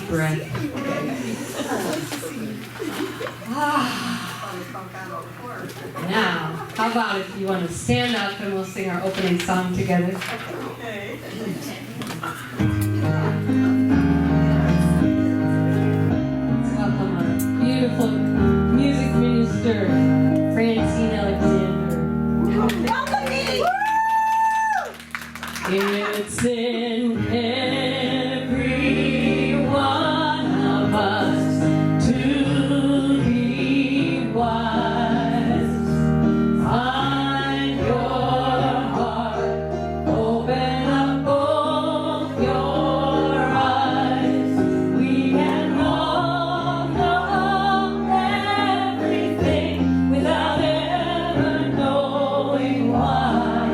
breath. Now, how about if you want to stand up and we'll sing our opening song together? Okay. Let's welcome our beautiful music minister, Francine Alexander. Welcome me! It's in every one of us to be wise. Find your heart, open up both your eyes. We can all know everything without ever knowing why.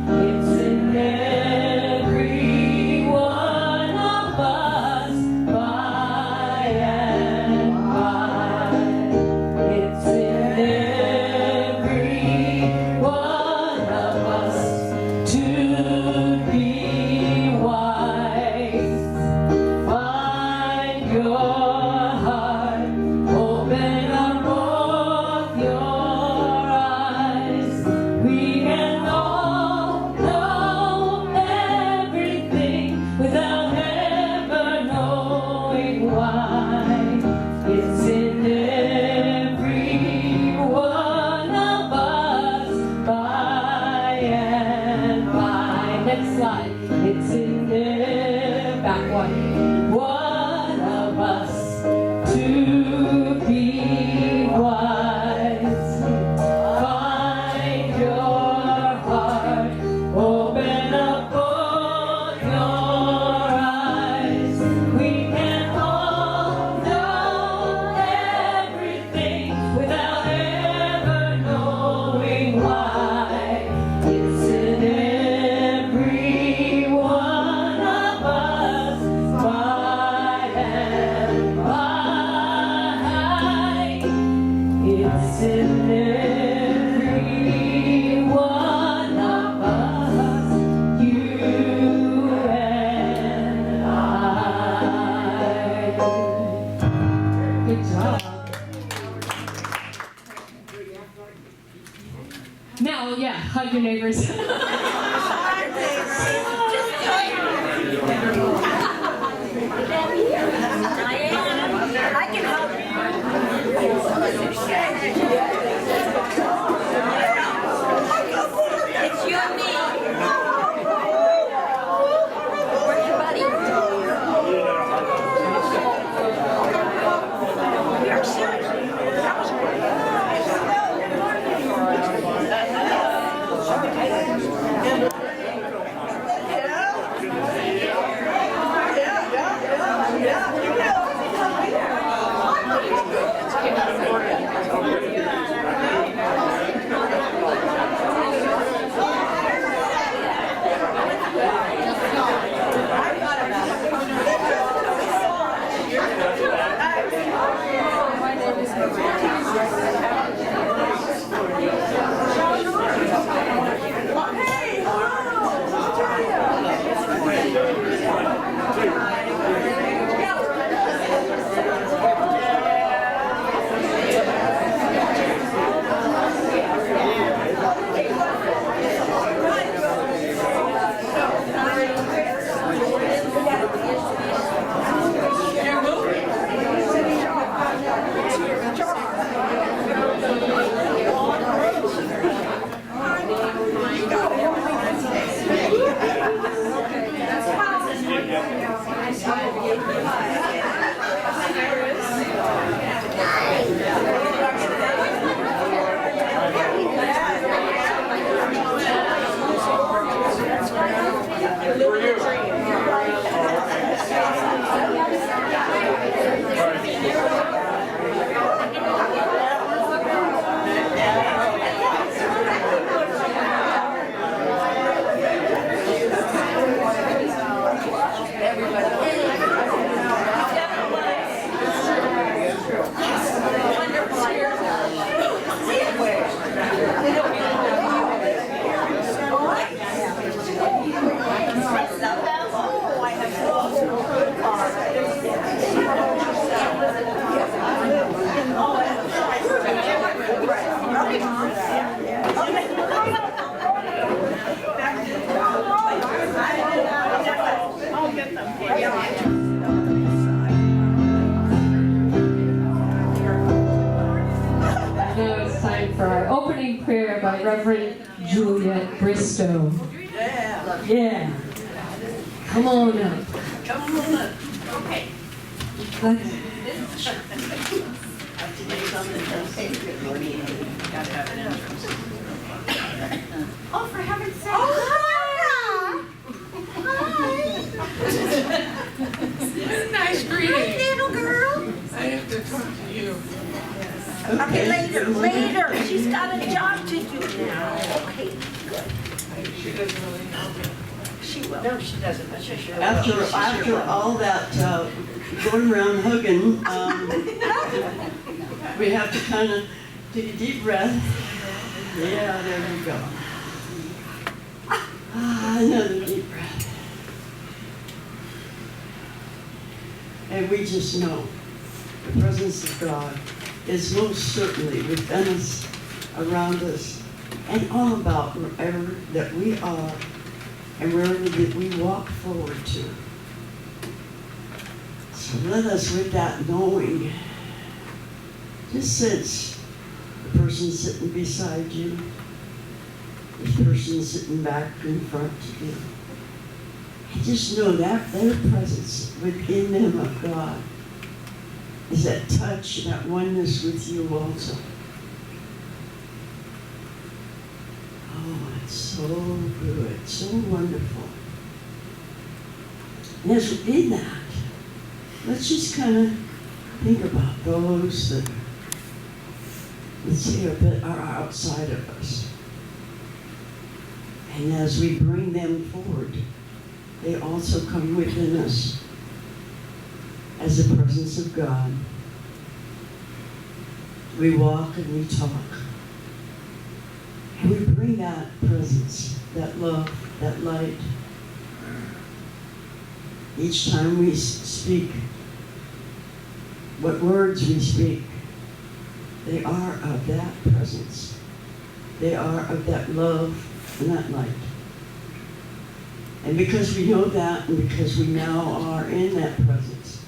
It's in every one of us, by and by. It's in every one of us to be wise. Find your heart, open up both your eyes. We can all know everything without ever knowing why. It's in every one of us, by and by. Next slide. It's in there, back one of us to be wise. Find your heart, open up both your eyes. We can all know everything without ever knowing why. It's in every one of us, by and by. It's in every one of us, you and I. Good job. Now, yeah, hug your neighbors. I can help It's you and me. Where's your buddy? We are serious. That was great. opening prayer by Reverend Juliet Bristow. Yeah. Yeah. Come on up. Come on up. Okay. Oh, for heaven's sake. Oh, Nice greeting. hi, little girl. I have to talk to you. Okay, later. She's got a job to do now. Okay, good. She doesn't really know me. She will. No, she doesn't, but she sure will. After all that going around hugging, we have to kind of take a deep breath. Yeah, there we go. Another deep breath. And we just know the presence of God is most certainly within us, around us, and all about wherever that we are and wherever that we walk forward to. So let us, with that knowing, just sense the person sitting beside you, the person sitting back in front of you. And just know that their presence within them of God is that touch, that oneness with you also. Oh, it's so good, so wonderful. And as we did that, let's just kind of think about those that, let's say, a bit are outside of us. And as we bring them forward, they also come within us as the presence of God. We walk and we talk. And we bring that presence, that love, that light. Each time we speak, what words we speak, they are of that presence. They are of that love and that light. And because we know that, and because we now are in that presence,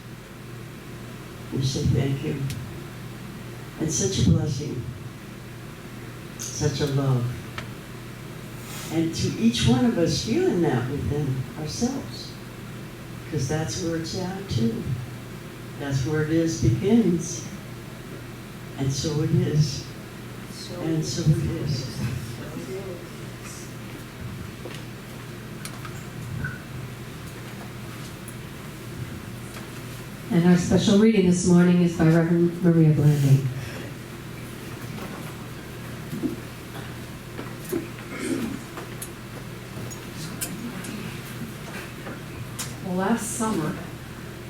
we say thank you. And such a blessing, such a love. And to each one of us feeling that within ourselves. Because that's where it's at too. That's where it is begins. And so it is. And so it is. And our special reading this morning is by Reverend Maria Blanding. Well, last summer,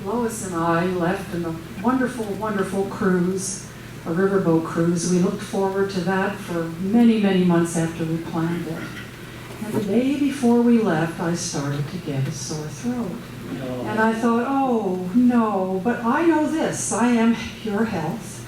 Lois and I left on a wonderful, wonderful cruise, a riverboat cruise. We looked forward to that for many, many months after we planned it. And the day before we left, I started to get a sore throat. And I thought, oh, no, but I know this. I am pure health.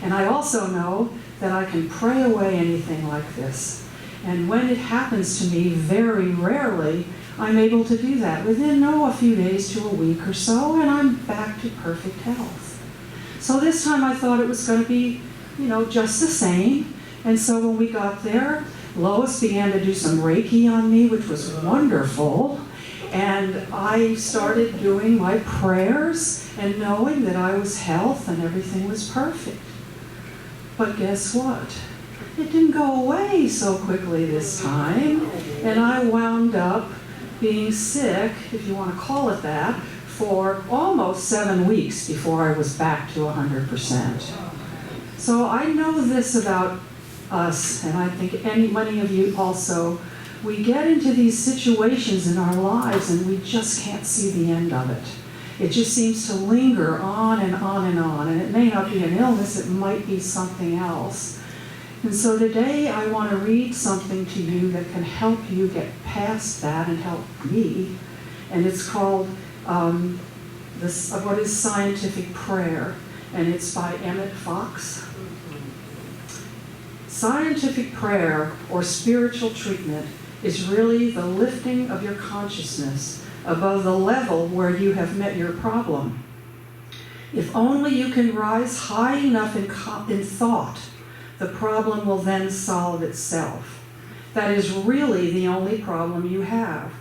And I also know that I can pray away anything like this. And when it happens to me, very rarely, I'm able to do that within, a few days to a week or so, and I'm back to perfect health. So this time I thought it was going to be, just the same. And so when we got there, Lois began to do some Reiki on me, which was wonderful. And I started doing my prayers and knowing that I was health and everything was perfect. But guess what? It didn't go away so quickly this time. And I wound up being sick, if you want to call it that, for almost 7 weeks before I was back to 100%. So I know this about us, and I think many of you also. We get into these situations in our lives and we just can't see the end of it. It just seems to linger on and on and on. And it may not be an illness, it might be something else. And so today I want to read something to you that can help you get past that and help me. And it's called what is Scientific Prayer. And it's by Emmett Fox. Scientific prayer, or spiritual treatment, is really the lifting of your consciousness above the level where you have met your problem. If only you can rise high enough in thought the problem will then solve itself. That is really the only problem you have.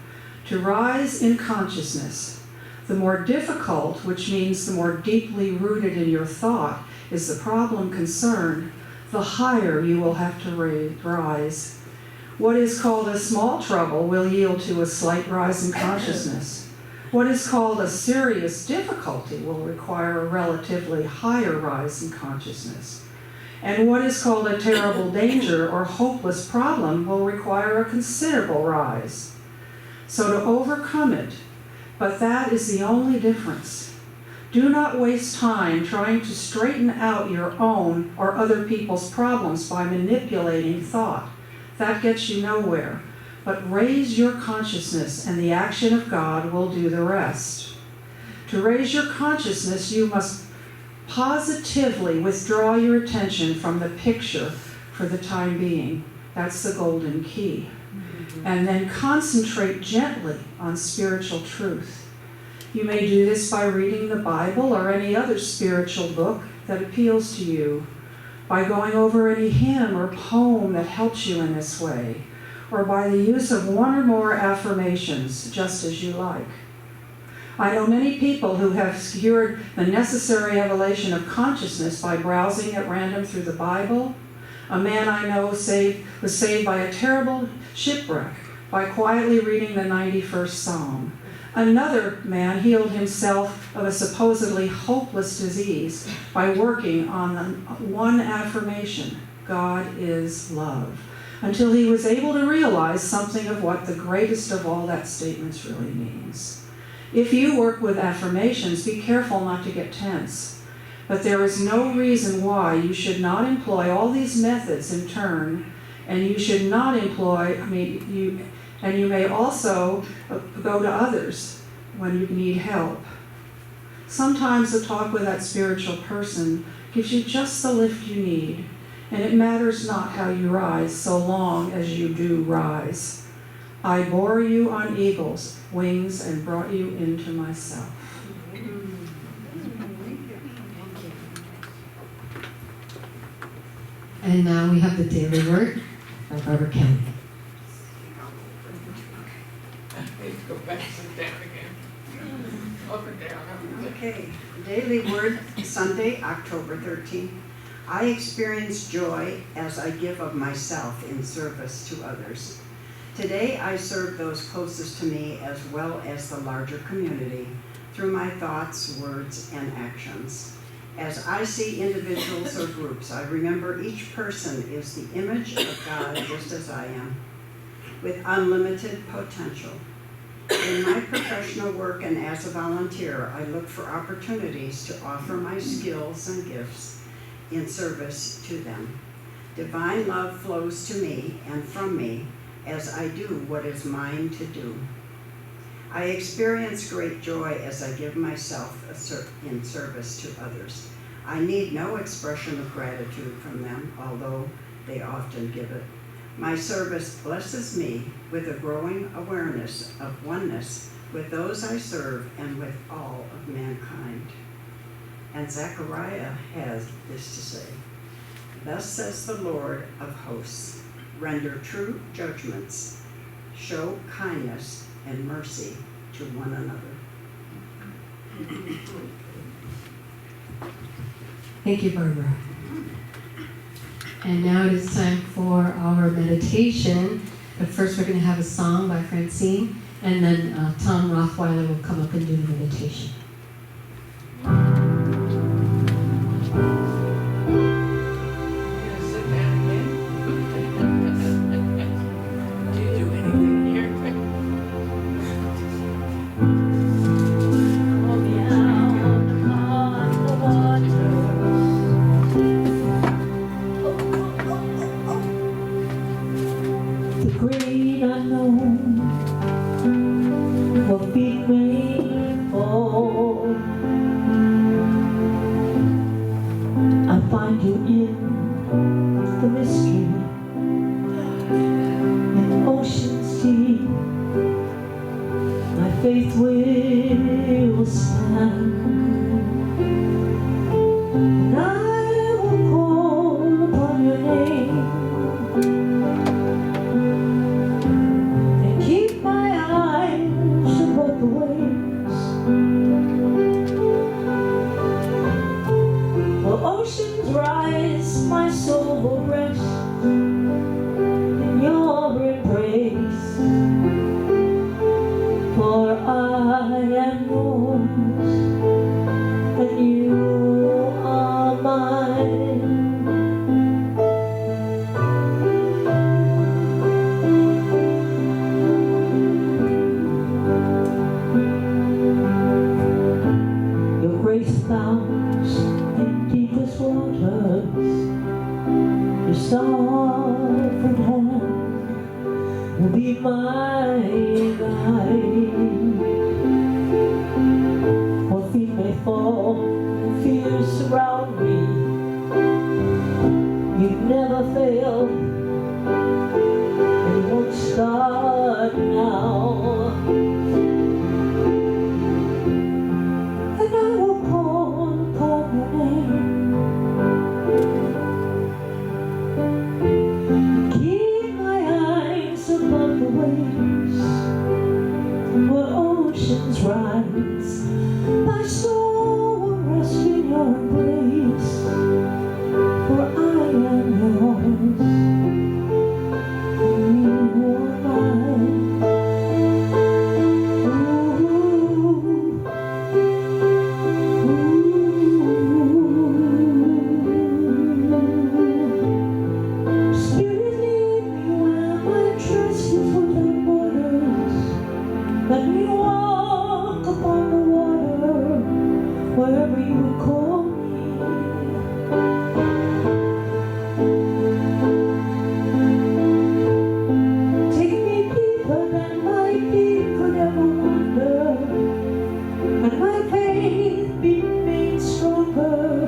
To rise in consciousness, the more difficult, which means the more deeply rooted in your thought, is the problem concerned, the higher you will have to rise. What is called a small trouble will yield to a slight rise in consciousness. What is called a serious difficulty will require a relatively higher rise in consciousness. And what is called a terrible danger or hopeless problem will require a considerable rise. So to overcome it, but that is the only difference. Do not waste time trying to straighten out your own or other people's problems by manipulating thought. That gets you nowhere. But raise your consciousness and the action of God will do the rest. To raise your consciousness, you must positively withdraw your attention from the picture for the time being. That's the golden key. And then concentrate gently on spiritual truth. You may do this by reading the Bible or any other spiritual book that appeals to you, by going over any hymn or poem that helps you in this way, or by the use of one or more affirmations, just as you like. I know many people who have secured the necessary elevation of consciousness by browsing at random through the Bible. A man I know was saved by a terrible shipwreck by quietly reading the 91st Psalm. Another man healed himself of a supposedly hopeless disease by working on the one affirmation, God is love, until he was able to realize something of what the greatest of all that statement really means. If you work with affirmations, be careful not to get tense. But there is no reason why you should not employ all these methods in turn, and you should not employ, you may also go to others when you need help. Sometimes a talk with that spiritual person gives you just the lift you need, and it matters not how you rise, so long as you do rise. I bore you on eagle's wings and brought you into myself. And now we have the daily word by Barbara Kelly. I need to go back and sit down again. Up and down, up and down. Okay, daily word, Sunday, October 13th. I experience joy as I give of myself in service to others. Today I serve those closest to me as well as the larger community through my thoughts, words, and actions. As I see individuals or groups, I remember each person is the image of God just as I am, with unlimited potential. In my professional work and as a volunteer, I look for opportunities to offer my skills and gifts in service to them. Divine love flows to me and from me as I do what is mine to do. I experience great joy as I give myself in service to others. I need no expression of gratitude from them, although they often give it. My service blesses me with a growing awareness of oneness with those I serve and with all of mankind. And Zechariah has this to say, "Thus says the Lord of hosts, render true judgments, show kindness and mercy to one another." Thank you, Barbara. And now it is time for our meditation. But first we're going to have a song by Francine, and then Tom Rothweiler will come up and do the meditation. You gonna sit down again? Do you do anything here? The great unknown will be grateful. peaceful rest in your embrace. For I am yours, and you are mine. Your grace abounds in deepest waters. Your sovereign hand will be my guide. For feet may fall and fears surround me. You never fail, and you won't start now. And I will call upon your name. Keep my eyes above the waves, where oceans rise. My soul will rest in your embrace, for I am yours, and you are mine. Spirit, lead me where my trust is without borders. Let me walk upon the water, wherever you would call me. Take me deeper than my feet could ever wander, and my faith be made stronger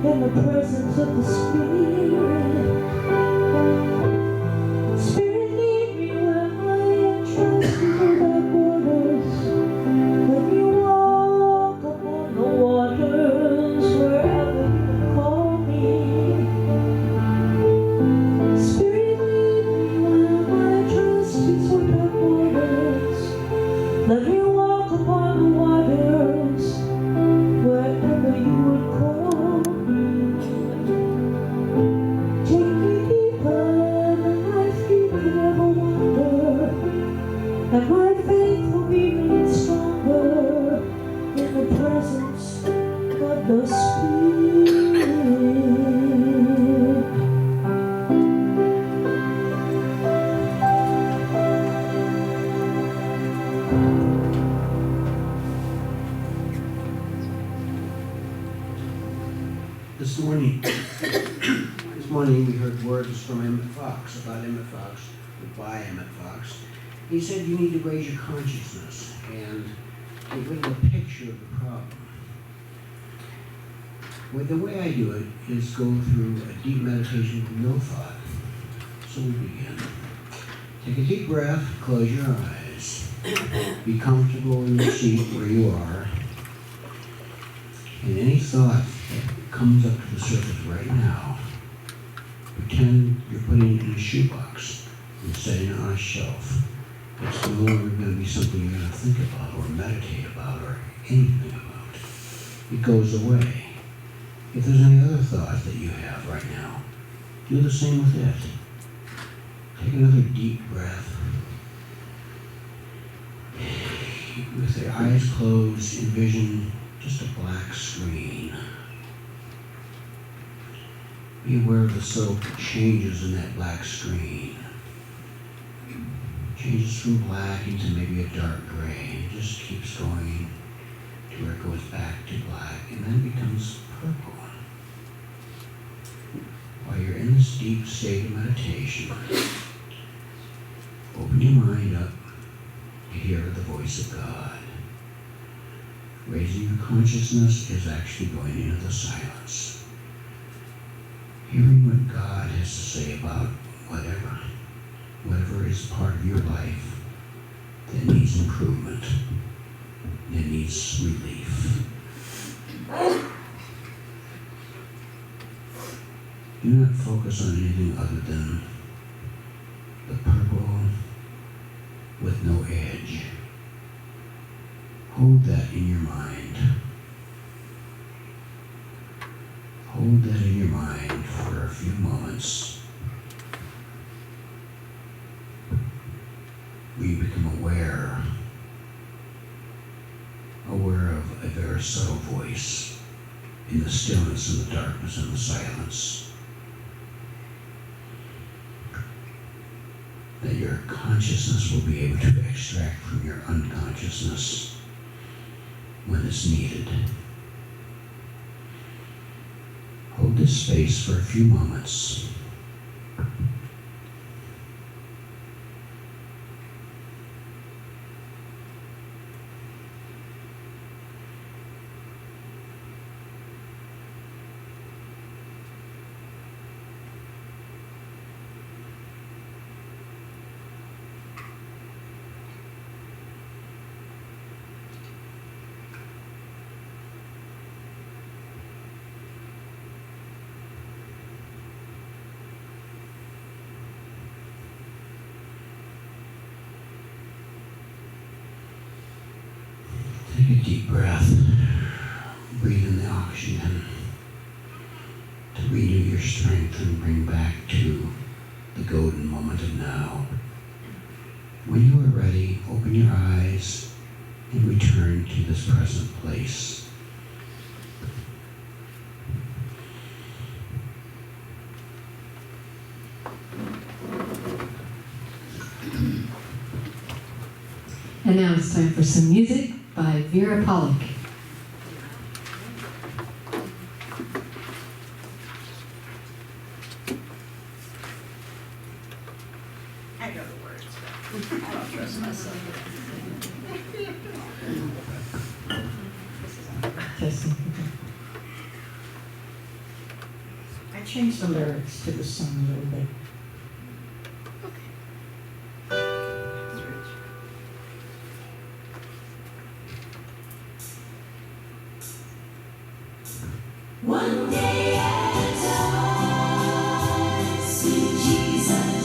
in the presence of the Spirit. Spirit, lead me where my trust is without borders. Let me walk upon the waters, wherever you call me. Spirit, lead me where my trust is without borders. Let me walk upon the waters, wherever you would call me. Take me deeper than my feet could ever wander, and my faith will be made stronger in the presence of the Spirit. This morning we heard words from Emmett Fox, about Emmett Fox, by Emmett Fox. He said you need to raise your consciousness and get rid of a picture of the problem. Well, the way I do it is go through a deep meditation with no thought. So we begin. Take a deep breath, close your eyes. Be comfortable in your seat where you are. And any thought that comes up to the surface right now, pretend you're putting it in a shoebox and setting it on a shelf. It's no longer going to be something you're going to think about or meditate about or anything about. It goes away. If there's any other thought that you have right now, do the same with it. Take another deep breath. With your eyes closed, envision just a black screen. Be aware of the subtle changes in that black screen. Changes from black into maybe a dark gray. It just keeps going to where it goes back to black and then becomes purple. While you're in this deep state of meditation, open your mind up to hear the voice of God. Raising your consciousness is actually going into the silence. Hearing what God has to say about whatever is part of your life that needs improvement, that needs relief. Do not focus on anything other than the purple with no edge. Hold that in your mind. Hold that in your mind for a few moments. moments, we become aware of a very subtle voice in the stillness and the darkness and the silence. That your consciousness will be able to extract from your unconsciousness when it's needed. Hold this space for a few moments. Take a deep breath. Breathe in the oxygen to renew your strength and bring back to the golden moment of now. When you are ready, open your eyes and return to this present place. And now it's time for some music by Vera Pollock. I know the words, but I don't trust myself. Testing. I changed the lyrics to the song a little bit. One day at a time, sweet Jesus.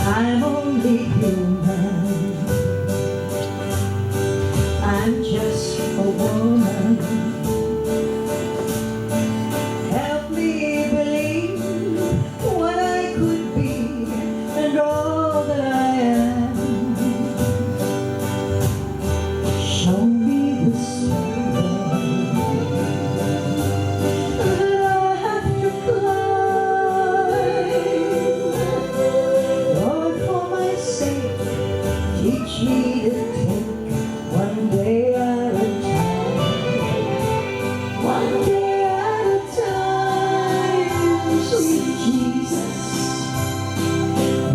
I'm only human. I'm just a woman. Help me believe what I could be and all that I am. Show me the way that I have to climb. Lord, for my sake, teach me to take one day at a time. One day at a time, sweet Jesus.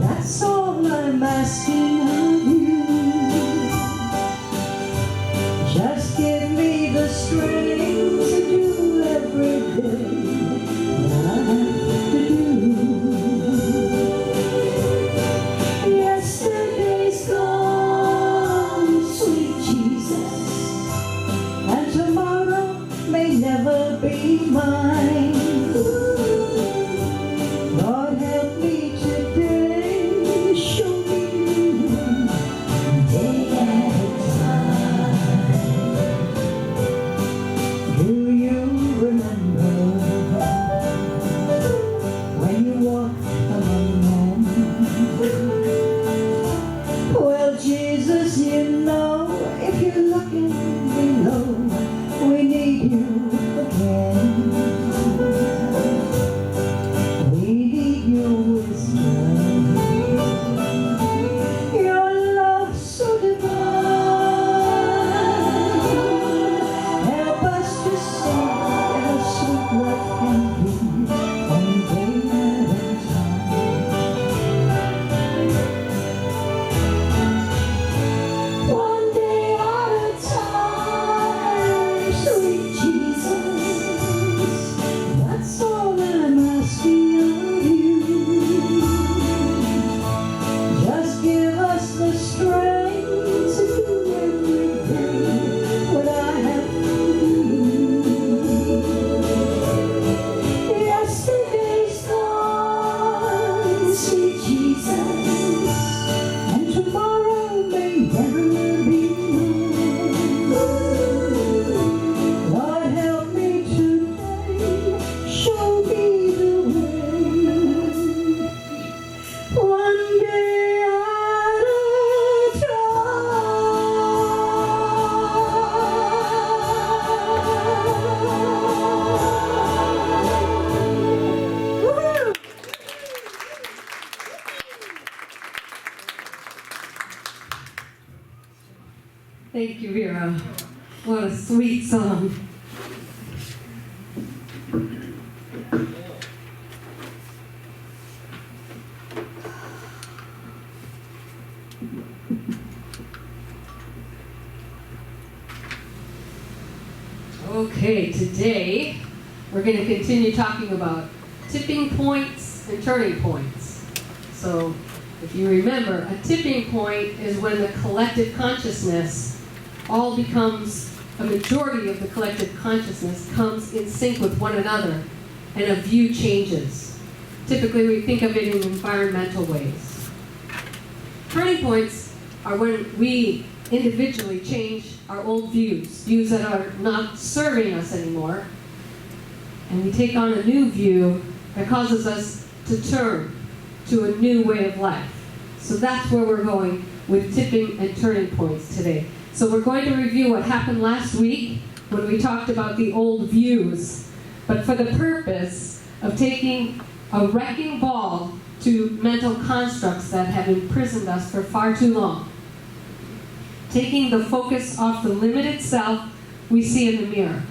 That's all I'm asking of you. Just give me the strength to do every day what I have to do. Yesterday's gone, sweet Jesus, and tomorrow may never be mine. Lord, help me today, show me one day at a time. Do you remember when you walked among men? Well, Jesus, you know, if you're looking below, we need you again. sweet song. Okay, today we're going to continue talking about tipping points and turning points. So, if you remember, a tipping point is when the collective consciousness all becomes, a majority of the collective consciousness comes in sync with one another and a view changes. Typically, we think of it in environmental ways. Turning points are when we individually change our old views that are not serving us anymore, and we take on a new view that causes us to turn to a new way of life. So that's where we're going with tipping and turning points today. So we're going to review what happened last week when we talked about the old views, but for the purpose of taking a wrecking ball to mental constructs that have imprisoned us for far too long. Taking the focus off the limited self we see in the mirror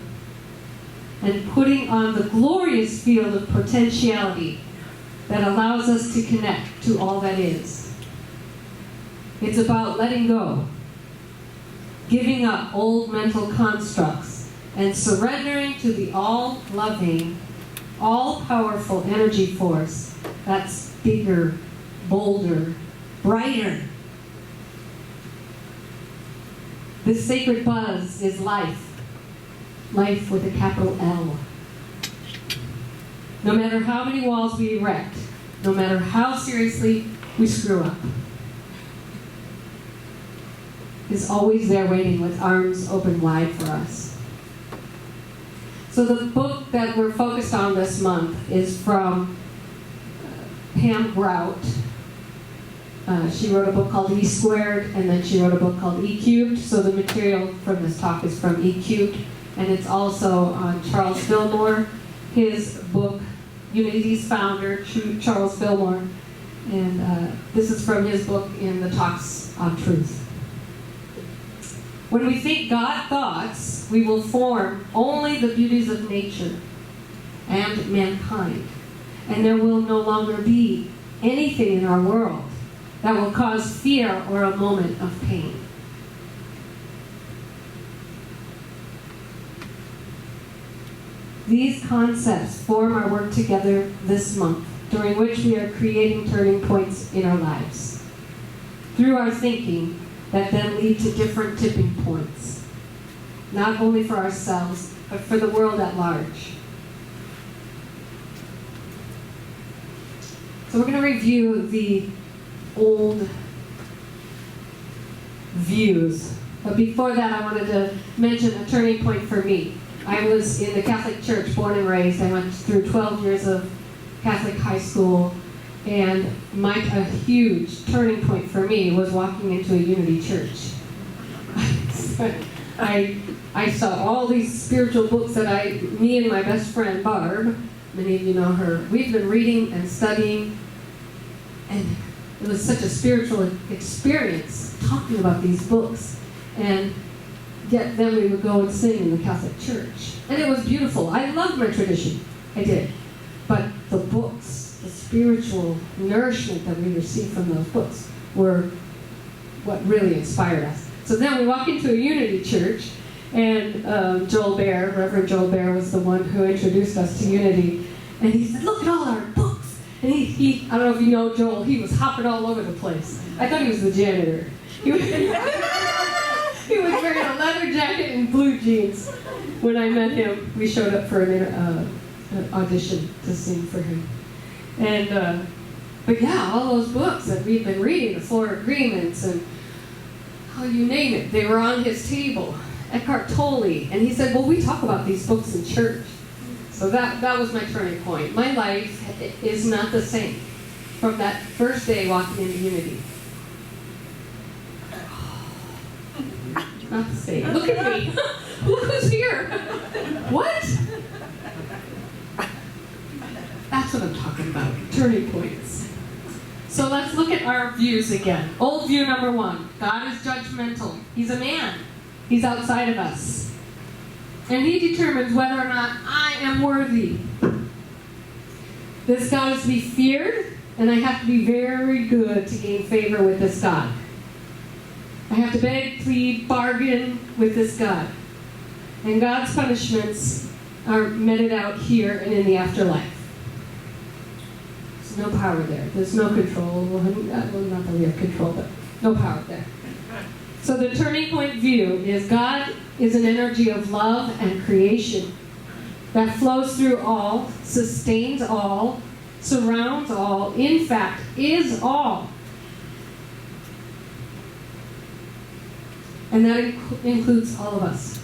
and putting on the glorious field of potentiality that allows us to connect to all that is. It's about letting go, giving up old mental constructs, and surrendering to the all-loving, all-powerful energy force that's bigger, bolder, brighter. This sacred buzz is life. Life with a capital L. No matter how many walls we erect, no matter how seriously we screw up, is always there waiting with arms open wide for us. So the book that we're focused on this month is from Pam Grout. She wrote a book called E Squared, and then she wrote a book called E Cubed. So the material from this talk is from E Cubed, and it's also on Charles Fillmore, his book, Unity's founder, Charles Fillmore, and this is from his book in the Talks on Truth. When we think God thoughts, we will form only the beauties of nature and mankind, and there will no longer be anything in our world that will cause fear or a moment of pain. These concepts form our work together this month, during which we are creating turning points in our lives. Through our thinking, that then lead to different tipping points, not only for ourselves, but for the world at large. So we're going to review the old views. But before that, I wanted to mention a turning point for me. I was in the Catholic Church, born and raised. I went through 12 years of Catholic high school, and a huge turning point for me was walking into a Unity church. I saw all these spiritual books that me and my best friend Barb, many of you know her, we've been reading and studying, and it was such a spiritual experience talking about these books. And yet then we would go and sing in the Catholic Church. And it was beautiful. I loved my tradition. I did. But the books, the spiritual nourishment that we received from those books were what really inspired us. So then we walk into a Unity church, and Reverend Joel Bear was the one who introduced us to Unity. And he said, look at all our books. And I don't know if you know Joel, he was hopping all over the place. I thought he was the janitor. He was wearing a leather jacket and blue jeans. When I met him, we showed up for an audition to sing for him. And, but yeah, all those books that we've been reading, the Four Agreements and you name it, they were on his table. Eckhart Tolle. And he said, well, we talk about these books in church. So that was my turning point. My life is not the same from that first day walking into Unity. Not the same. Look at me. Look who's here. What? That's what I'm talking about. Turning points. So let's look at our views again. Old view number one. God is judgmental. He's a man. He's outside of us. And he determines whether or not I am worthy. This God is to be feared, and I have to be very good to gain favor with this God. I have to beg, plead, bargain with this God. And God's punishments are meted out here and in the afterlife. There's no power there. There's no control. Well, not that we have control, but no power there. So the turning point view is God is an energy of love and creation that flows through all, sustains all, surrounds all, in fact, is all. And that includes all of us.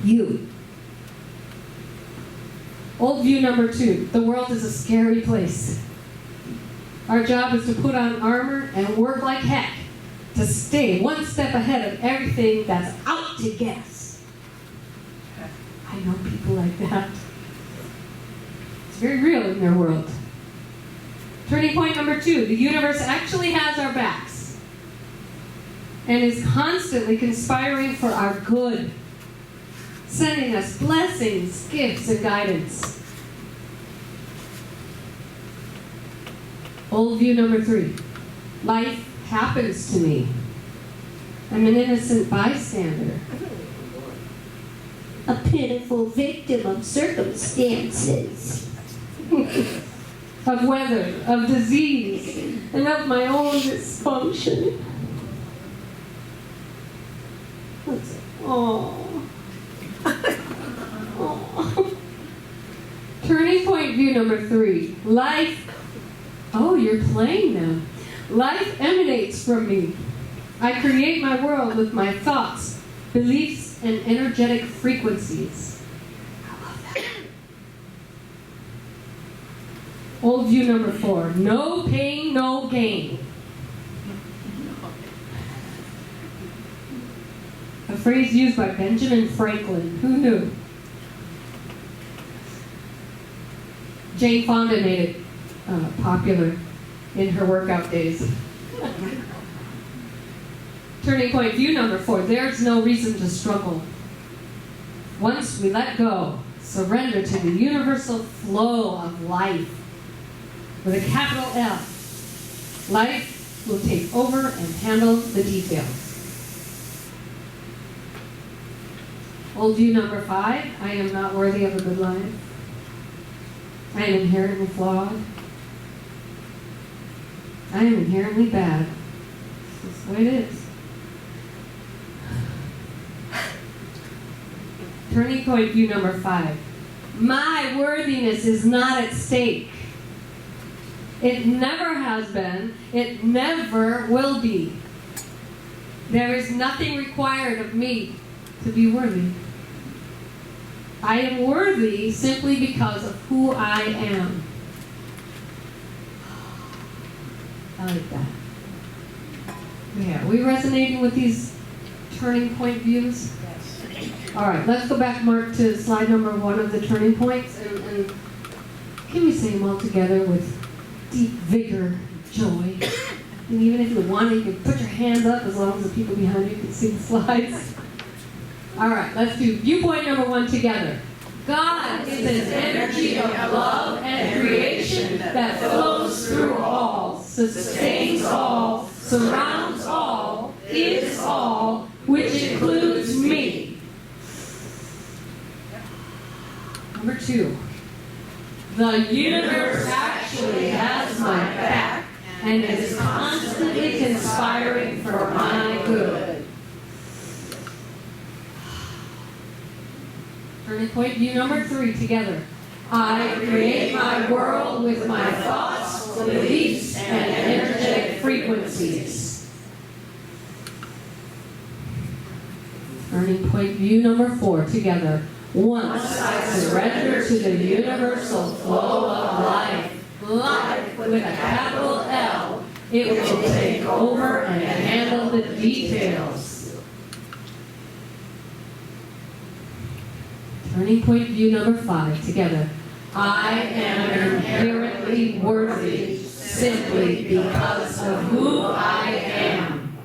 You. Old view number 2. The world is a scary place. Our job is to put on armor and work like heck to stay one step ahead of everything that's out to get us. I know people like that. It's very real in their world. Turning point number 2. The universe actually has our backs and is constantly conspiring for our good, sending us blessings, gifts, and guidance. Old view number 3. Life happens to me. I'm an innocent bystander. A pitiful victim of circumstances. Of weather, of disease, and of my own dysfunction. What's it? Oh. Oh. Turning point view number 3. Life. Oh, you're playing now. Life emanates from me. I create my world with my thoughts, beliefs, and energetic frequencies. I love that. Old view number 4. No pain, no gain. A phrase used by Benjamin Franklin. Who knew? Jane Fonda made it popular in her workout days. Turning point view number 4. There's no reason to struggle. Once we let go, surrender to the universal flow of life, with a capital L, life will take over and handle the details. Old view number 5. I am not worthy of a good life. I am inherently flawed. I am inherently bad. That's the way it is. Turning point view number 5. My worthiness is not at stake. It never has been. It never will be. There is nothing required of me to be worthy. I am worthy simply because of who I am. I like that. Yeah, are we resonating with these turning point views? Yes. All right, let's go back, Mark, to slide number 1 of the turning points, and can we say them all together with deep vigor, joy? And even if you want, you can put your hands up as long as the people behind you can see the slides. All right, let's do viewpoint number 1 together. God is an energy of love and creation that flows through all, sustains all, surrounds all, is all, which includes me. Number 2. The universe actually has my back and is constantly conspiring for my good. Turning point view number 3 together. I create my world with my thoughts, beliefs, and energetic frequencies. Turning point view number 4 together. Once I surrender to the universal flow of life with a capital L, it will take over and handle the details. Turning point view number 5 together. I am inherently worthy simply because of who I am.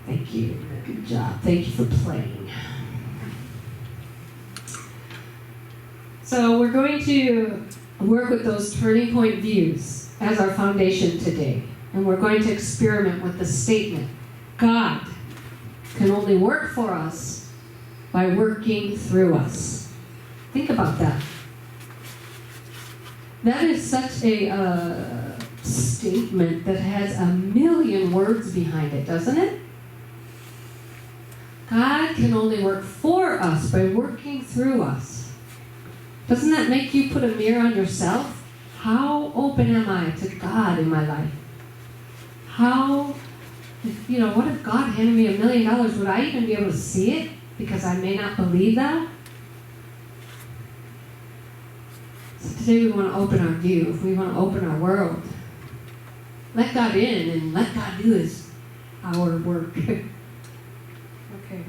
Thank you. Good job. Thank you for playing. So we're going to work with those turning point views as our foundation today. And we're going to experiment with the statement, God can only work for us by working through us. Think about that. That is such a statement that has a million words behind it, doesn't it? God can only work for us by working through us. Doesn't that make you put a mirror on yourself? How open am I to God in my life? What if God handed me $1 million? Would I even be able to see it? Because I may not believe that. So today we want to open our view. We want to open our world. Let God in and let God do our work. Okay.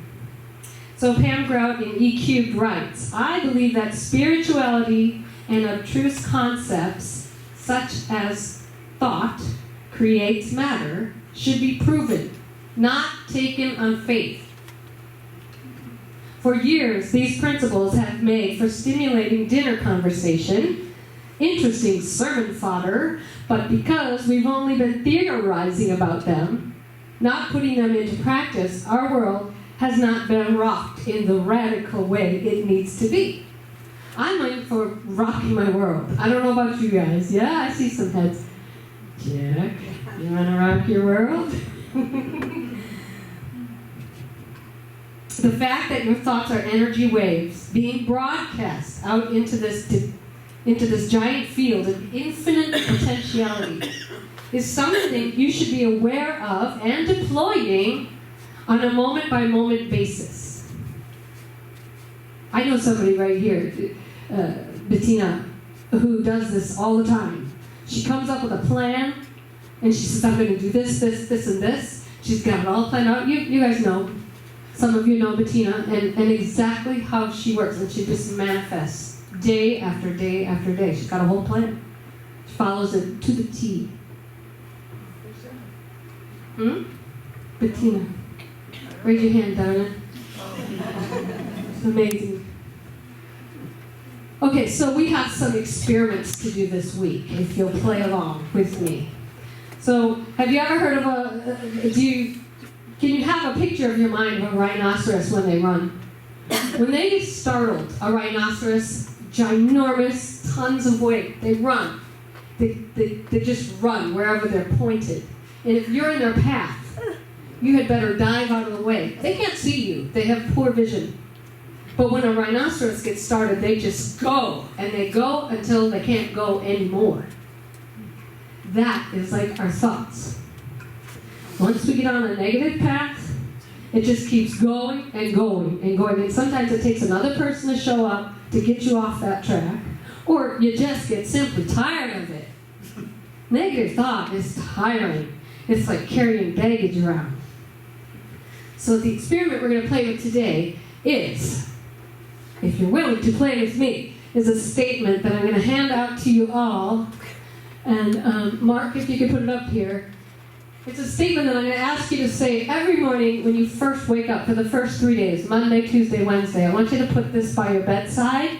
So Pam Grout in E-Cubed writes, I believe that spirituality and abstruse concepts such as thought creates matter should be proven, not taken on faith. For years, these principles have made for stimulating dinner conversation, interesting sermon fodder, but because we've only been theorizing about them, not putting them into practice, our world has not been rocked in the radical way it needs to be. I'm in for rocking my world. I don't know about you guys. Yeah, I see some heads. Jack, you want to rock your world? The fact that your thoughts are energy waves being broadcast out into this giant field of infinite potentiality is something you should be aware of and deploying on a moment-by-moment basis. I know somebody right here, Bettina, who does this all the time. She comes up with a plan, and she says, I'm going to do this, this, this, and this. She's got it all planned out. You guys know. Some of you know Bettina, and exactly how she works. And she just manifests day after day after day. She's got a whole plan. She follows it to the T. Bettina. Raise your hand, darling. It's amazing. Okay, so we have some experiments to do this week, if you'll play along with me. So, have you ever heard of can you have a picture of your mind of a rhinoceros when they run? When they get startled, a rhinoceros, ginormous, tons of weight, they run. They just run wherever they're pointed. And if you're in their path, you had better dive out of the way. They can't see you. They have poor vision. But when a rhinoceros gets started, they just go. And they go until they can't go anymore. That is like our thoughts. Once we get on a negative path, it just keeps going and going and going. And sometimes it takes another person to show up to get you off that track. Or you just get simply tired of it. Negative thought is tiring. It's like carrying baggage around. So the experiment we're going to play with today is, if you're willing to play with me, is a statement that I'm going to hand out to you all. And Mark, if you could put it up here. It's a statement that I'm going to ask you to say every morning when you first wake up for the first 3 days, Monday, Tuesday, Wednesday. I want you to put this by your bedside.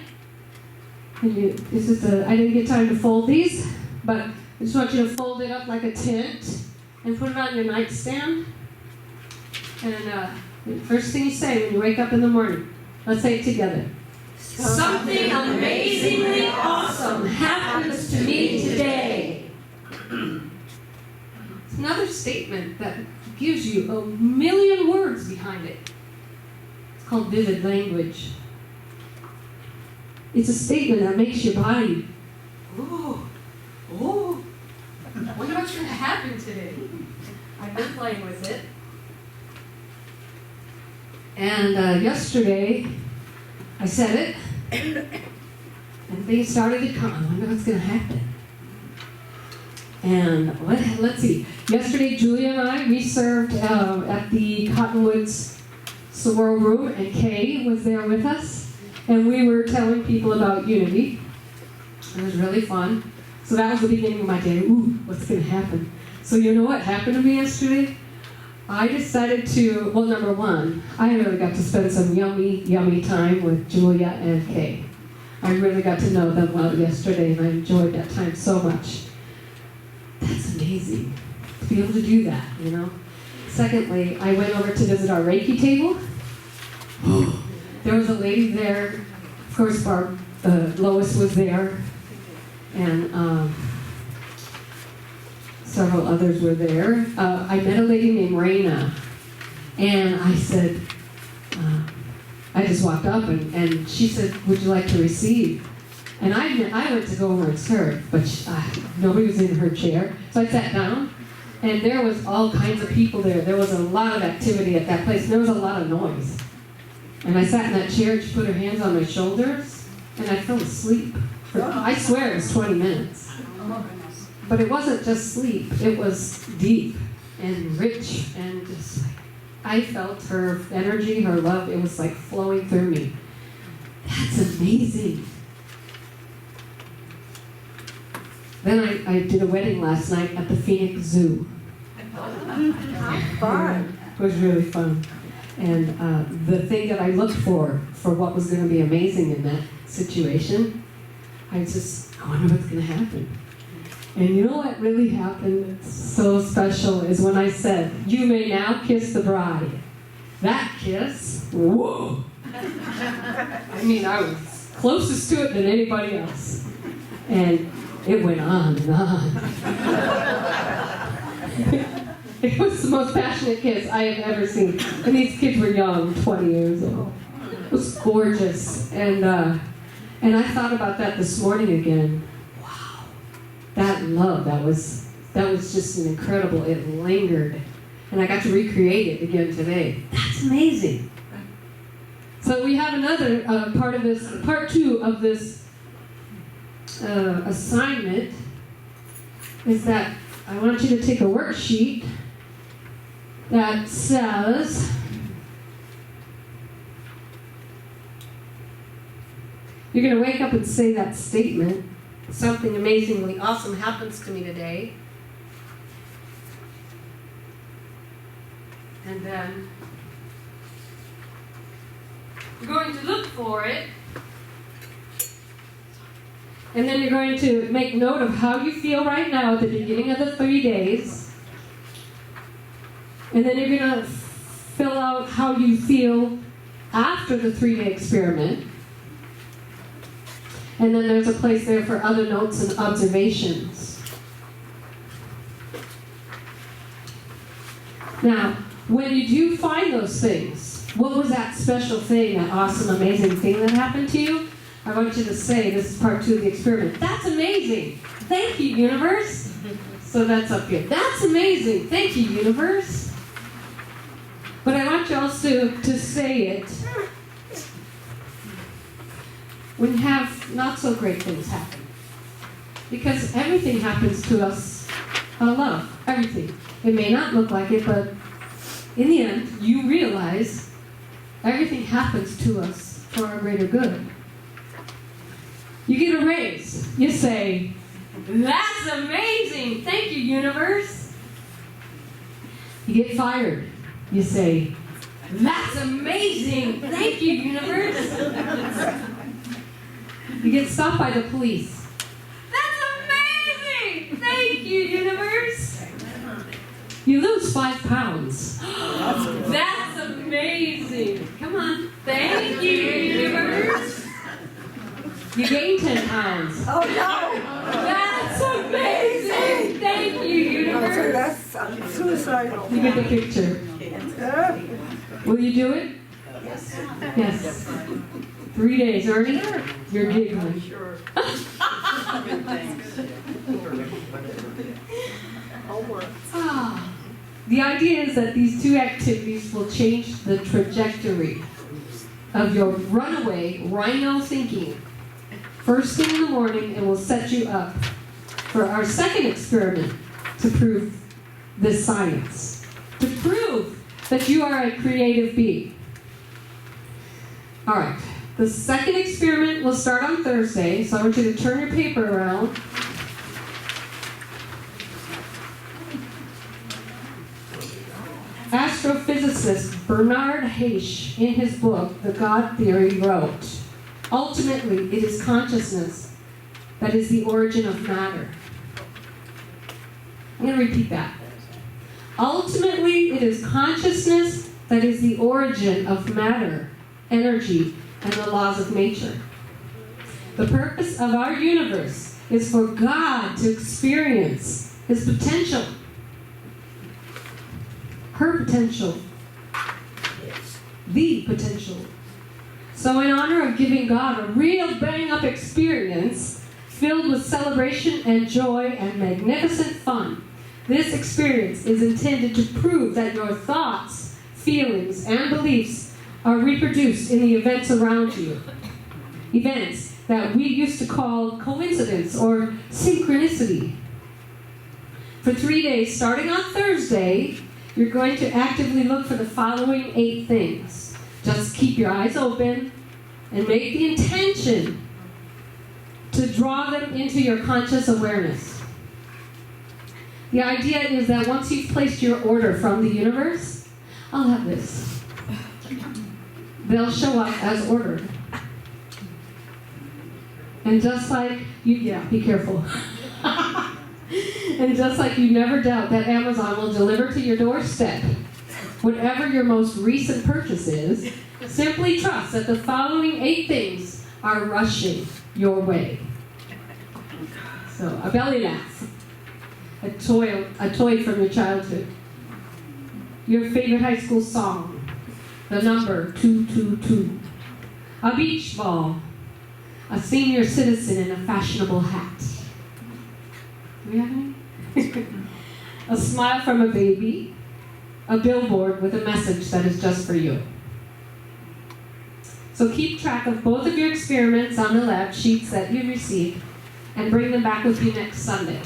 I didn't get time to fold these, but I just want you to fold it up like a tent and put it on your nightstand. And the first thing you say when you wake up in the morning, let's say it together. Something amazingly awesome happens to me today. It's another statement that gives you a million words behind it. It's called vivid language. It's a statement that makes your body, oh, I wonder what's going to happen today. I've been playing with it. And yesterday, I said it, and things started to come. I wonder what's going to happen. And let's see. Yesterday, Julia and I, we served at the Cottonwoods Sorority Room, and Kay was there with us. And we were telling people about unity. It was really fun. So that was the beginning of my day. Ooh, what's going to happen? So you know what happened to me yesterday? I decided to, well, number one, I really got to spend some yummy, yummy time with Julia and Kay. I really got to know them well yesterday, and I enjoyed that time so much. That's amazing to be able to do that, you know. Secondly, I went over to visit our Reiki table. There was a lady there. Of course, Lois was there, and several others were there. I met a lady named Raina, and I said, I just walked up, and she said, "Would you like to receive?" And I went to go over and serve, but nobody was in her chair. So I sat down, and there was all kinds of people there. There was a lot of activity at that place. And there was a lot of noise. And I sat in that chair, and she put her hands on my shoulders, and I fell asleep. I swear it was 20 minutes. But it wasn't just sleep. It was deep and rich, and just like, I felt her energy, her love. It was like flowing through me. That's amazing. Then I did a wedding last night at the Phoenix Zoo. Fun. It was really fun. And the thing that I looked for what was going to be amazing in that situation, I wonder what's going to happen. And you know what really happened? It's so special is when I said, "You may now kiss the bride." That kiss, whoa! I mean, I was closest to it than anybody else. And it went on and on. It was the most passionate kiss I have ever seen. And these kids were young, 20 years old. It was gorgeous. And I thought about that this morning again. Wow. That love, that was just an incredible, it lingered. And I got to recreate it again today. That's amazing. So we have another part two of this assignment is that I want you to take a worksheet that says, you're going to wake up and say that statement, "Something amazingly awesome happens to me today." And then you're going to look for it. And then you're going to make note of how you feel right now at the beginning of the 3 days. And then you're going to fill out how you feel after the 3-day experiment. And then there's a place there for other notes and observations. Now, when you do find those things, what was that special thing, that awesome, amazing thing that happened to you? I want you to say, this is part 2 of the experiment, "That's amazing. Thank you, universe." So that's up here. "That's amazing. Thank you, universe." But I want you also to say it when you have not so great things happen. Because everything happens to us out of love. Everything. It may not look like it, but in the end, you realize everything happens to us for our greater good. You get a raise. You say, "That's amazing. Thank you, universe." You get fired. You say, "That's amazing. Thank you, universe." You get stopped by the police. "That's amazing. Thank you, universe." You lose 5 pounds. "That's amazing. Come on. Thank you, universe." You gain 10 pounds. Oh no! "That's amazing. Thank you, universe." That's suicidal. You get the picture. Will you do it? Yes. Yes. 3 days, Ernie. You're giggling. Sure. The idea is that these 2 activities will change the trajectory of your runaway rhino thinking first thing in the morning, and will set you up for our second experiment to prove this science, to prove that you are a creative being. All right, the second experiment will start on Thursday, so I want you to turn your paper around. Astrophysicist Bernard Heish, in his book, The God Theory, wrote, Ultimately, it is consciousness that is the origin of matter. I'm going to repeat that. Ultimately, it is consciousness that is the origin of matter, energy, and the laws of nature. The purpose of our universe is for God to experience His potential, her potential, the potential. So in honor of giving God a real bang-up experience filled with celebration and joy and magnificent fun, this experience is intended to prove that your thoughts, feelings, and beliefs are reproduced in the events around you. Events that we used to call coincidence or synchronicity. For 3 days, starting on Thursday, you're going to actively look for the following 8 things. Just keep your eyes open and make the intention to draw them into your conscious awareness. The idea is that once you've placed your order from the universe, I'll have this. They'll show up as ordered. And just like you, be careful. And just like you never doubt that Amazon will deliver to your doorstep whatever your most recent purchase is, simply trust that the following 8 things are rushing your way. So, a belly laugh, a toy from your childhood, your favorite high school song, the number 222, a beach ball, a senior citizen in a fashionable hat. Do we have any? A smile from a baby, a billboard with a message that is just for you. So keep track of both of your experiments on the lab sheets that you received and bring them back with you next Sunday.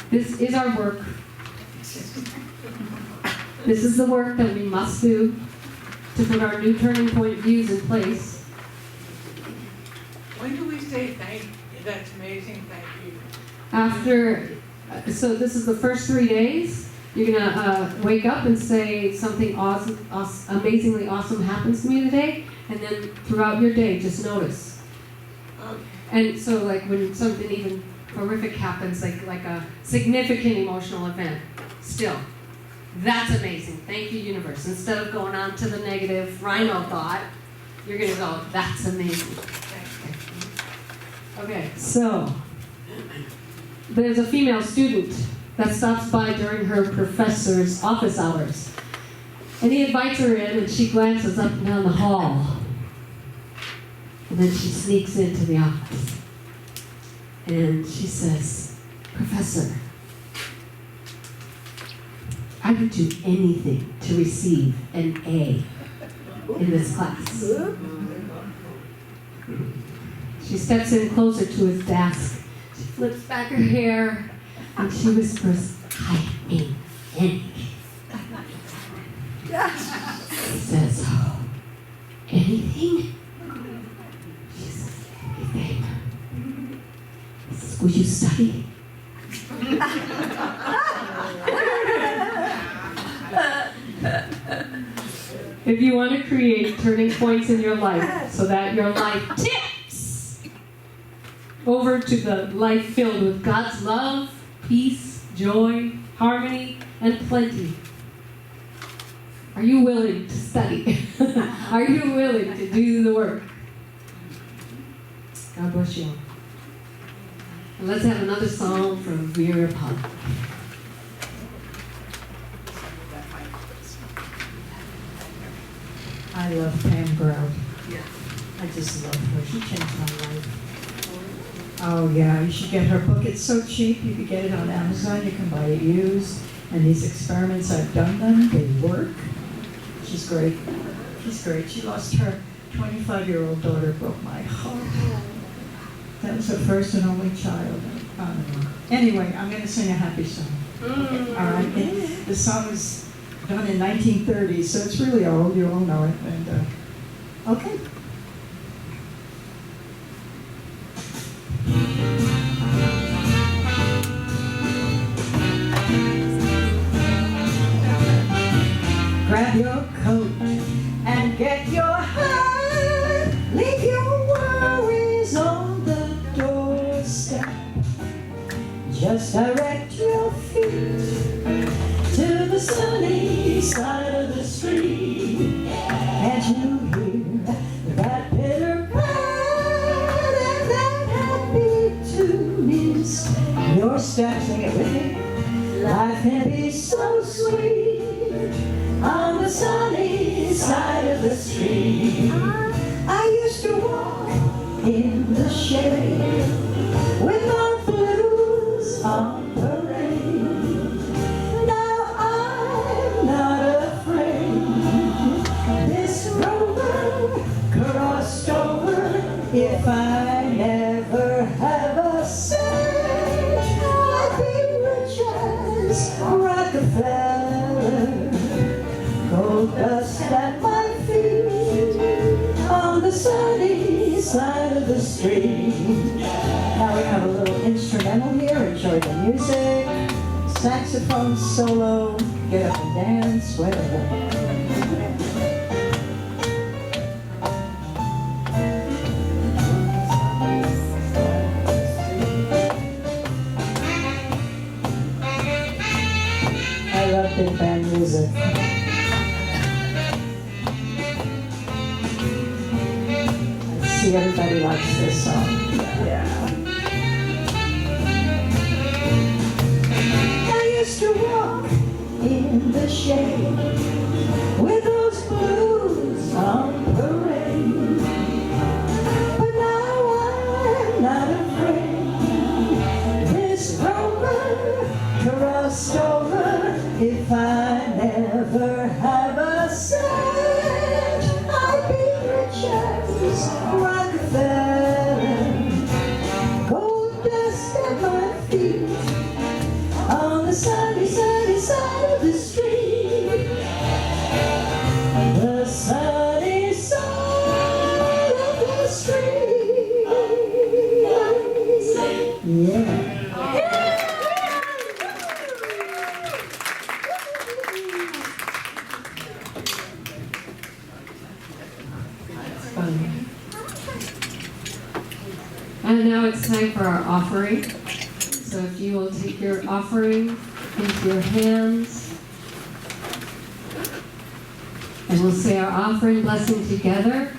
This is our work. This is the work that we must do to put our new turning point views in place. When do we say thank you? That's amazing, thank you. After, so this is the first 3 days. You're gonna wake up and say something awesome, amazingly awesome happens to me today, and then throughout your day, just notice. Okay. And so, like when something even horrific happens, like a significant emotional event, still, that's amazing. Thank you, universe. Instead of going on to the negative rhino thought, you're gonna go, that's amazing. Okay, so there's a female student that stops by during her professor's office hours. And he invites her in, and she glances up and down the hall. And then she sneaks into the office. And she says, Professor, I would do anything to receive an A in this class. She steps in closer to his desk. She flips back her hair, and she whispers, I ain't anything. He says, oh, anything? She says, anything. He says, will you study? If you want to create turning points in your life so that your life tips over to the life filled with God's love, peace, joy, harmony, and plenty, are you willing to study? Are you willing to do the work? God bless you all. And let's have another song from Vera Pop. I love Pam Grout. I just love her. She changed my life. Oh yeah, you should get her book. It's so cheap. You can get it on Amazon. You can buy it used. And these experiments, I've done them. They work. She's great. She's great. She lost her 25-year-old daughter. Broke my heart. That was her first and only child. Anyway, I'm going to sing a happy song. All right. The song was done in 1930, so it's really old. You all know it. And okay. Grab your coat side of the street. I used to walk in the shade with my blues on parade. Now I'm not afraid. This rover crossed over. If I never have a cent, I'd be rich as Rockefeller. Gold dust at my feet on the sunny side of the street. Now we have a little instrumental here. Enjoy the music. Saxophone solo. Get up and dance, whatever. I love big band music. I see everybody likes this song. Yeah. I used to walk in the shade with those blues on parade. But now I'm not afraid. This rover crossed over. If I never have a cent, I'd be rich as Rockefeller. Gold dust at my feet on the sunny, sunny side of the street. The sunny side of the street. Yeah. And now it's time for our offering. So if you will take your offering into your hands, and we'll say our offering blessing together.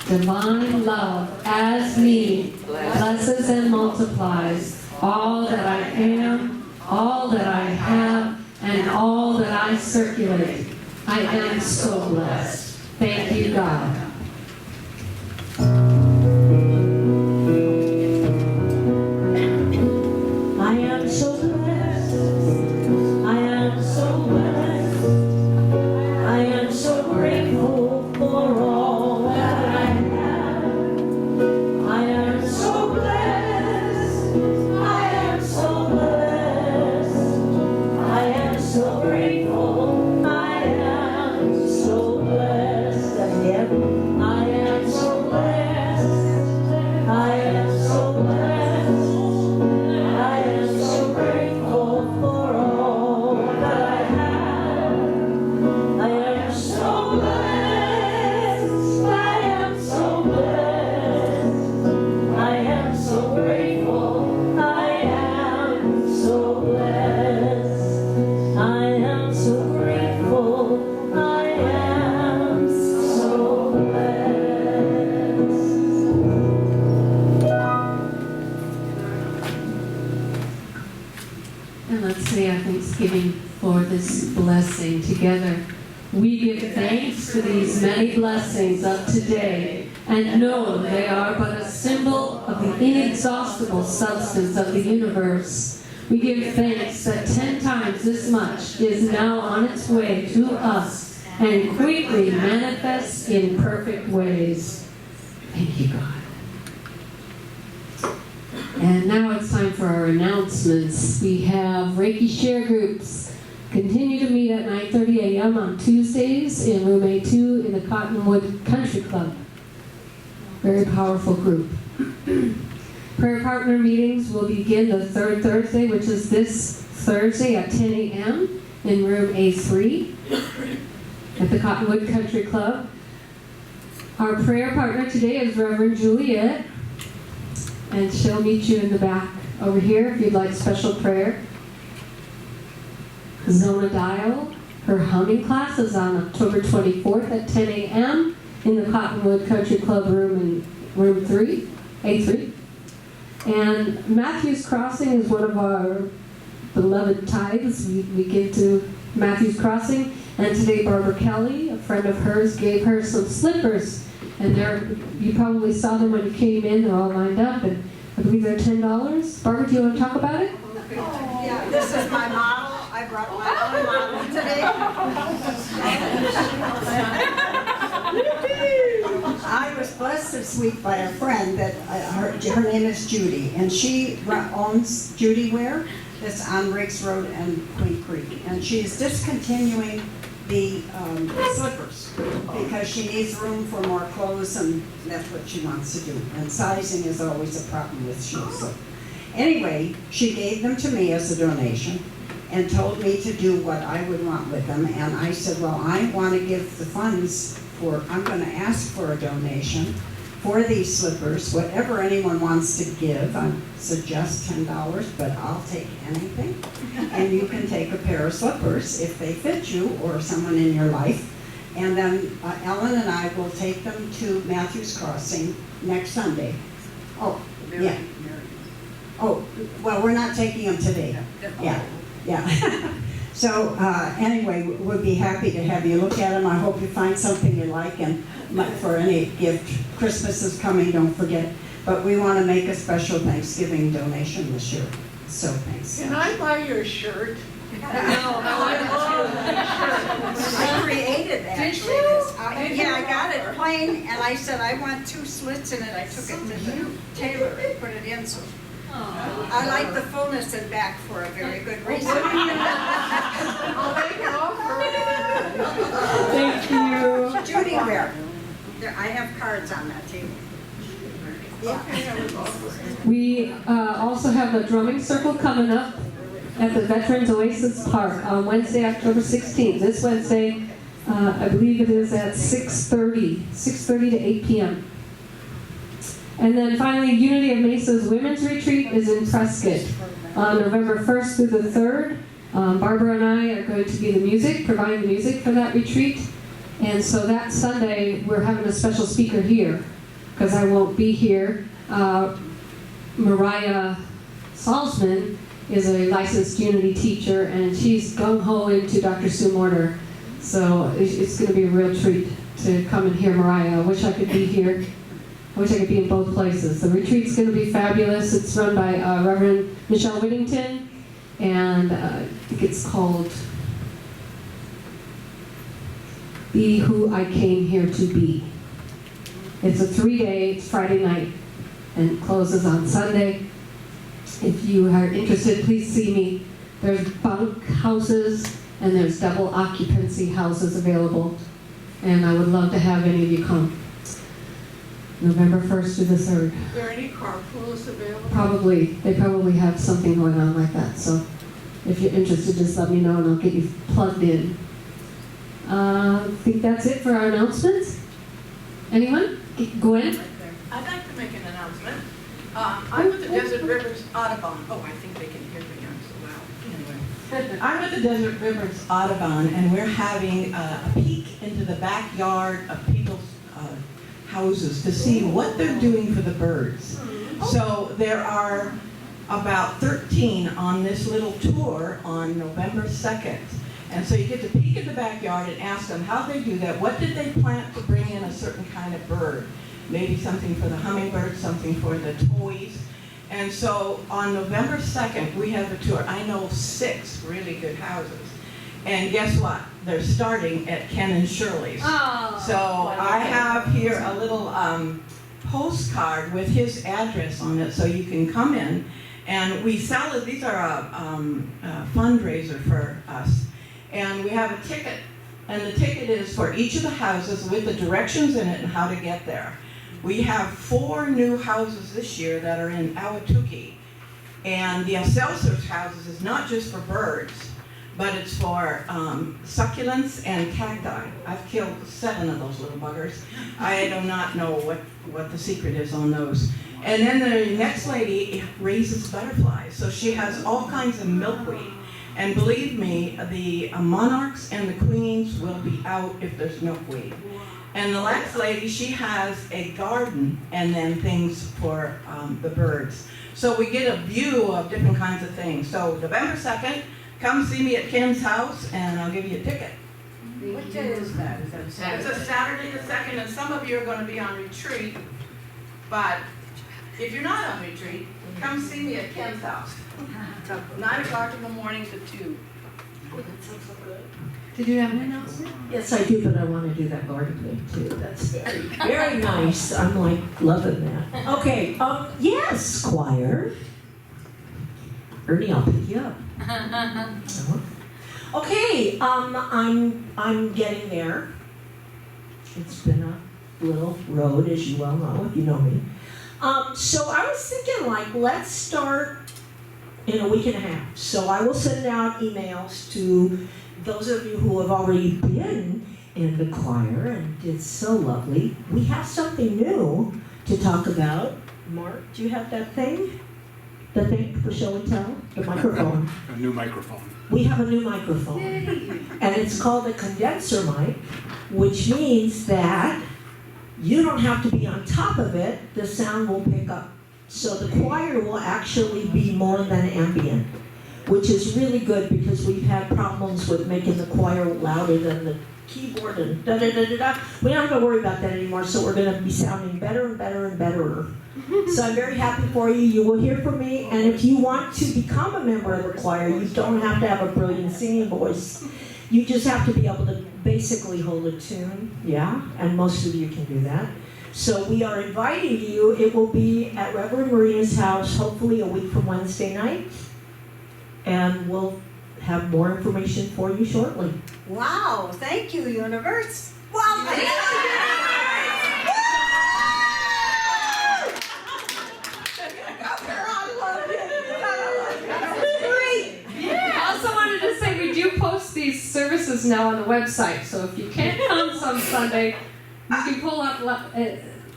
Divine love, as me, blesses and multiplies all that I am, all that I have, and all that I circulate. I am so blessed. Thank you, God. I am so blessed. I am so blessed. I am so grateful for all that I have. I am so blessed. I am so blessed. I am so grateful. I am so blessed. Again, I am so blessed. I am so blessed. I am so grateful for all that I have. I am so blessed. I am so blessed. I am so grateful. I am so blessed. I am so grateful. I am so blessed. And let's say our thanksgiving for this blessing together. We give thanks for these many blessings of today, and know they are but a symbol of the inexhaustible substance of the universe. We give thanks that 10 times this much is now on its way to us and quickly manifests in perfect ways. Thank you, God. And now it's time for our announcements. We have Reiki share groups. Continue to meet at 9:30 a.m. on Tuesdays in room A2 in the Cottonwood Country Club. Very powerful group. Prayer partner meetings will begin the third Thursday, which is this Thursday at 10 a.m. in room A3 at the Cottonwood Country Club. Our prayer partner today is Reverend Juliet, and she'll meet you in the back over here if you'd like special prayer. Zona Dial, her humming class is on October 24th at 10 a.m. in the Cottonwood Country Club room in room 3, A3. And Matthew's Crossing is one of our beloved tithes. We give to Matthew's Crossing. And today Barbara Kelly of friend of hers gave her some slippers. And you probably saw them when you came in, they're all lined up, and I believe they're $10. Barbara, do you want to talk about it? Yeah, this is my model. I brought my own model today. I was blessed this week by a friend that her name is Judy, and she owns Judy Wear. That's on Riggs Road and Queen Creek, and she's discontinuing the slippers because she needs room for more clothes, and that's what she wants to do. And sizing is always a problem with shoes. So anyway, she gave them to me as a donation and told me to do what I would want with them. And I said, well, I want to give the funds I'm going to ask for a donation for these slippers, whatever anyone wants to give. I suggest $10, but I'll take anything. And you can take a pair of slippers if they fit you or someone in your life. And then Ellen and I will take them to Matthews Crossing next Sunday. Oh, yeah. Oh, well, we're not taking them today. Yeah. So anyway, we'll be happy to have you look at them. I hope you find something you like, and for any gift. Christmas is coming, don't forget. But we want to make a special Thanksgiving donation this year. So thanks. Can I buy your shirt? I created actually this. Yeah, I got it plain, and I said I want 2 slits in it. I took it to the tailor and put it in. So I like the fullness in back for a very good reason. I'll make an offer. Thank you. Judy Wear. I have cards on that table. We also have a drumming circle coming up at the Veterans Oasis Park on Wednesday, October 16th. This Wednesday, I believe it is at 6:30 to 8 p.m. And then finally, Unity of Mesa's Women's Retreat is in Prescott on November 1st through the 3rd. Barbara and I are going to be providing the music for that retreat. And so that Sunday, we're having a special speaker here, because I won't be here. Mariah Salzman is a licensed Unity teacher, and she's gung-ho into Dr. Sue Morter. So it's going to be a real treat to come and hear Mariah. I wish I could be here. I wish I could be in both places. The retreat's going to be fabulous. It's run by Reverend Michelle Whittington, and I think it's called Be Who I Came Here to Be. It's a 3-day, it's Friday night, and it closes on Sunday. If you are interested, please see me. There's bunk houses and there's double occupancy houses available, and I would love to have any of you come. November 1st to the 3rd. Are there any carpools available? Probably. They probably have something going on like that. So if you're interested, just let me know and I'll get you plugged in. I think that's it for our announcements. Anyone? Gwen? I'd like to make an announcement. I'm with the Desert Rivers Audubon. Oh, I think they can hear me. I'm so loud. Anyway. I'm with the Desert Rivers Audubon, and we're having a peek into the backyard of people's houses to see what they're doing for the birds. So there are about 13 on this little tour on November 2nd. And so you get to peek in the backyard and ask them how they do that. What did they plant to bring in a certain kind of bird? Maybe something for the hummingbird, something for the toys. And so on November 2nd, we have a tour. I know 6 really good houses. And guess what? They're starting at Ken and Shirley's. Oh, So I have here a little postcard with his address on it, so you can come in. And we sell it. These are a fundraiser for us. And we have a ticket. And the ticket is for each of the houses with the directions in it and how to get there. We have 4 new houses this year that are in Ahwatukee. And the Excelsior's houses is not just for birds, but it's for succulents and cacti. I've killed 7 of those little buggers. I do not know what the secret is on those. And then the next lady raises butterflies. So she has all kinds of milkweed. And believe me, the monarchs and the queens will be out if there's milkweed. And the last lady, she has a garden and then things for the birds. So we get a view of different kinds of things. So November 2nd, come see me at Ken's house and I'll give you a ticket. What day is that? Is that It's Saturday? a Saturday the 2nd, and some of you are gonna be on retreat, but if you're not on retreat, come see me at Ken's house. 9 o'clock in the morning to 2. Did you have an announcement? Yes, I do, but I want to do that garden thing too. That's very, very nice. I'm like loving that. Okay, yes, choir. Ernie, I'll pick you up. Okay, I'm getting there. It's been a little road, as you well know, if you know me. So I was thinking, like, let's start in a week and a half. So I will send out emails to those of you who have already been in the choir, and it's so lovely. We have something new to talk about. Mark, do you have that thing? The thing for show and tell? The microphone. A new microphone. We have a new microphone. And it's called a condenser mic, which means that you don't have to be on top of it, the sound will pick up. So the choir will actually be more than ambient, which is really good because we've had problems with making the choir louder than the keyboard and da-da-da-da-da. We don't have to worry about that anymore, so we're going to be sounding better and better and betterer. So I'm very happy for you. You will hear from me, and if you want to become a member of the choir, you don't have to have a brilliant singing voice. You just have to be able to basically hold a tune, yeah, and most of you can do that. So we are inviting you. It will be at Reverend Marina's house, hopefully a week from Wednesday night, and we'll have more information for you shortly. Wow, thank you, Universe. Wow, thank you. I also wanted to say we do post these services now on the website, so if you can't come some Sunday, you can pull up,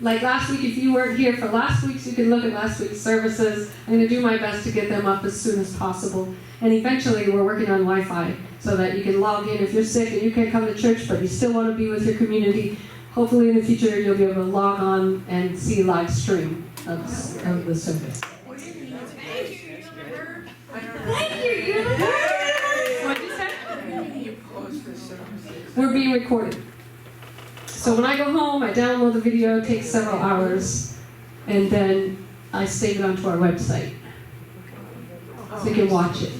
like last week, if you weren't here for last week's, you can look at last week's services. I'm going to do my best to get them up as soon as possible. And eventually we're working on Wi-Fi so that you can log in if you're sick and you can't come to church, but you still want to be with your community. Hopefully in the future you'll be able to log on and see live stream of the service. Thank you, Universe! What'd you say? You post the services. We're being recorded. So when I go home, I download the video, it takes several hours, and then I save it onto our website. So you can watch it.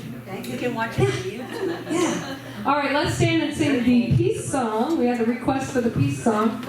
You can watch it on YouTube. Yeah. All right, let's stand and sing the peace song. We had a request for the peace song.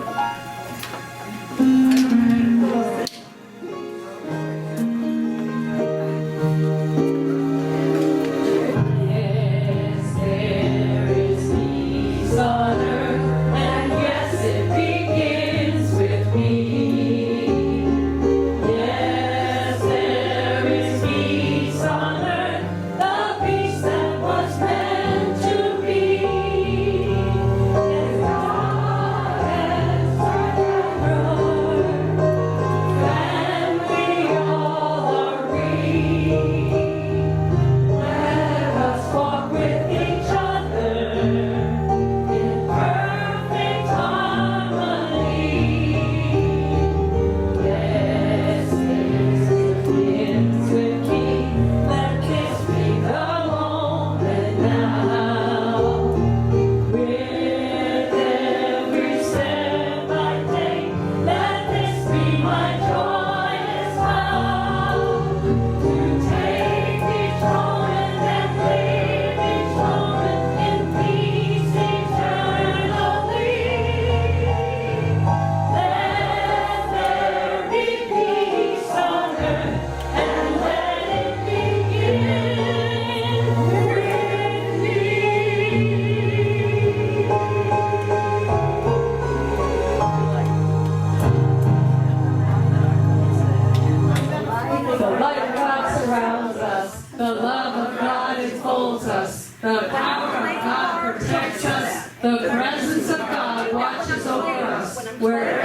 Where